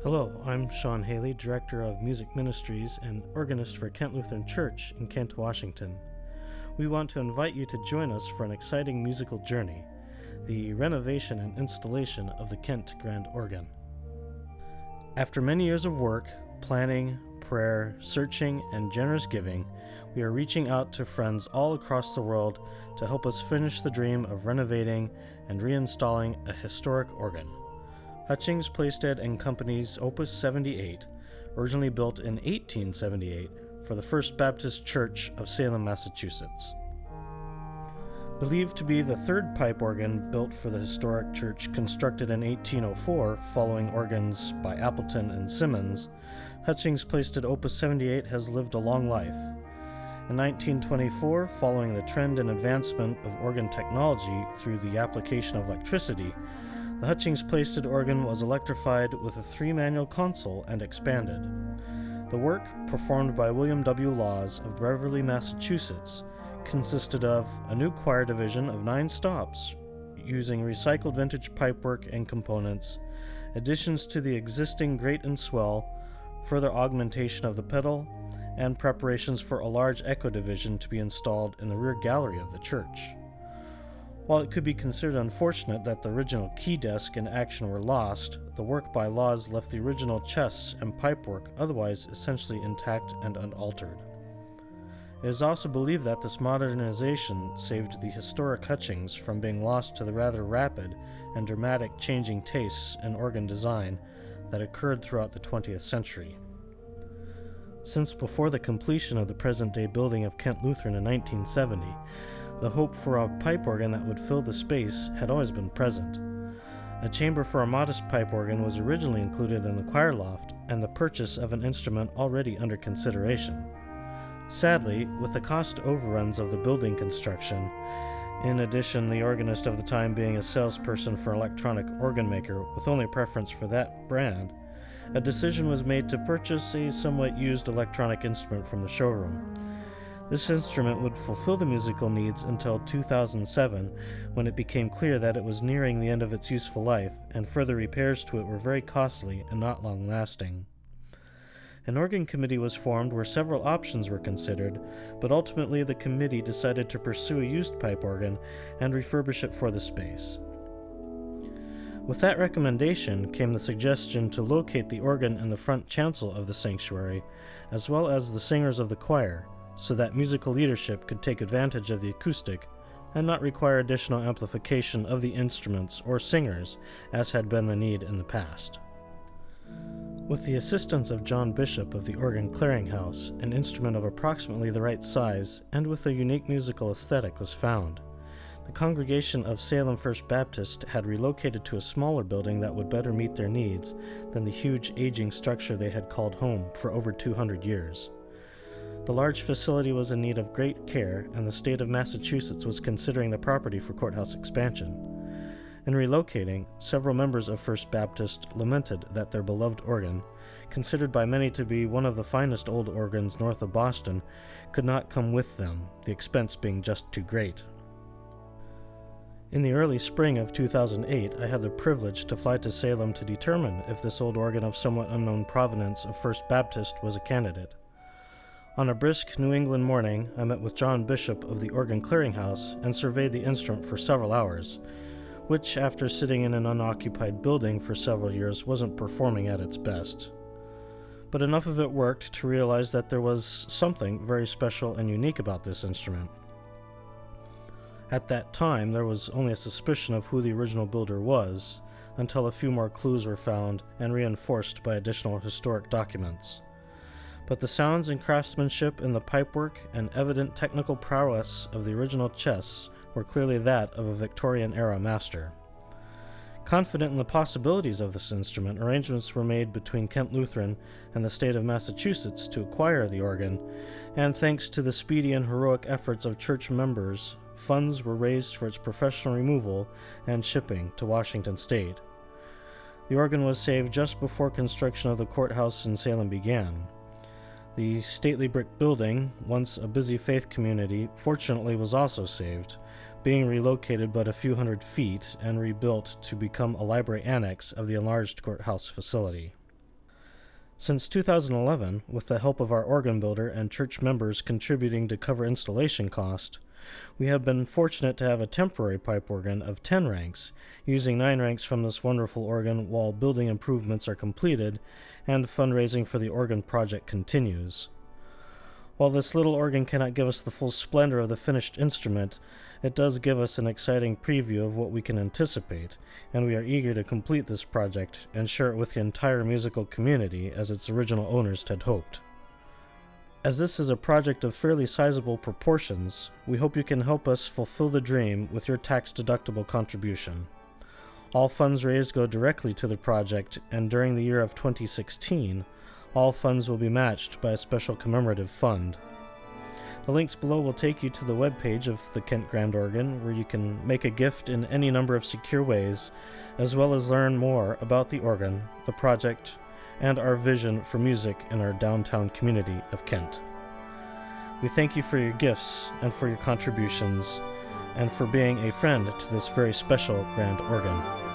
Hello, I'm Sean Haley, Director of Music Ministries and organist for Kent Lutheran Church in Kent, Washington. We want to invite you to join us for an exciting musical journey, the renovation and installation of the Kent Grand Organ. After many years of work, planning, prayer, searching, and generous giving, we are reaching out to friends all across the world to help us finish the dream of renovating and reinstalling a historic organ. Hutchings Plaisted and Company's Opus 78, originally built in 1878 for the First Baptist Church of Salem, Massachusetts. Believed to be the third pipe organ built for the historic church constructed in 1804 following organs by Appleton and Simmons, Hutchings Plaisted Opus 78 has lived a long life. In 1924, following the trend and advancement of organ technology through the application of electricity, the Hutchings Plaisted organ was electrified with a 3-manual console and expanded. The work, performed by William W. Laws of Beverly, Massachusetts, consisted of a new choir division of 9 stops using recycled vintage pipework and components, additions to the existing grate and swell, further augmentation of the pedal, and preparations for a large echo division to be installed in the rear gallery of the church. While it could be considered unfortunate that the original key desk and action were lost, the work by Laws left the original chests and pipework otherwise essentially intact and unaltered. It is also believed that this modernization saved the historic Hutchings from being lost to the rather rapid and dramatic changing tastes in organ design that occurred throughout the 20th century. Since before the completion of the present-day building of Kent Lutheran in 1970, the hope for a pipe organ that would fill the space had always been present. A chamber for a modest pipe organ was originally included in the choir loft and the purchase of an instrument already under consideration. Sadly, with the cost overruns of the building construction, in addition the organist of the time being a salesperson for an electronic organ maker with only preference for that brand, a decision was made to purchase a somewhat used electronic instrument from the showroom. This instrument would fulfill the musical needs until 2007, when it became clear that it was nearing the end of its useful life, and further repairs to it were very costly and not long-lasting. An organ committee was formed where several options were considered, but ultimately the committee decided to pursue a used pipe organ and refurbish it for the space. With that recommendation came the suggestion to locate the organ in the front chancel of the sanctuary, as well as the singers of the choir, so that musical leadership could take advantage of the acoustic and not require additional amplification of the instruments or singers, as had been the need in the past. With the assistance of John Bishop of the Organ Clearinghouse, an instrument of approximately the right size and with a unique musical aesthetic was found. The congregation of Salem First Baptist had relocated to a smaller building that would better meet their needs than the huge aging structure they had called home for over 200 years. The large facility was in need of great care, and the state of Massachusetts was considering the property for courthouse expansion. In relocating, several members of First Baptist lamented that their beloved organ, considered by many to be one of the finest old organs north of Boston, could not come with them, the expense being just too great. In the early spring of 2008, I had the privilege to fly to Salem to determine if this old organ of somewhat unknown provenance of First Baptist was a candidate. On a brisk New England morning, I met with John Bishop of the Organ Clearinghouse and surveyed the instrument for several hours, which, after sitting in an unoccupied building for several years, wasn't performing at its best. But enough of it worked to realize that there was something very special and unique about this instrument. At that time, there was only a suspicion of who the original builder was, until a few more clues were found and reinforced by additional historic documents. But the sounds and craftsmanship in the pipework and evident technical prowess of the original chests were clearly that of a Victorian-era master. Confident in the possibilities of this instrument, arrangements were made between Kent Lutheran and the state of Massachusetts to acquire the organ, and thanks to the speedy and heroic efforts of church members, funds were raised for its professional removal and shipping to Washington State. The organ was saved just before construction of the courthouse in Salem began. The stately brick building, once a busy faith community, fortunately was also saved, being relocated but a few hundred feet and rebuilt to become a library annex of the enlarged courthouse facility. Since 2011, with the help of our organ builder and church members contributing to cover installation cost, we have been fortunate to have a temporary pipe organ of 10 ranks, using 9 ranks from this wonderful organ while building improvements are completed and fundraising for the organ project continues. While this little organ cannot give us the full splendor of the finished instrument, it does give us an exciting preview of what we can anticipate, and we are eager to complete this project and share it with the entire musical community as its original owners had hoped. As this is a project of fairly sizable proportions, we hope you can help us fulfill the dream with your tax-deductible contribution. All funds raised go directly to the project, and during the year of 2016, all funds will be matched by a special commemorative fund. The links below will take you to the webpage of the Kent Grand Organ, where you can make a gift in any number of secure ways, as well as learn more about the organ, the project, and our vision for music in our downtown community of Kent. We thank you for your gifts and for your contributions, and for being a friend to this very special Grand Organ.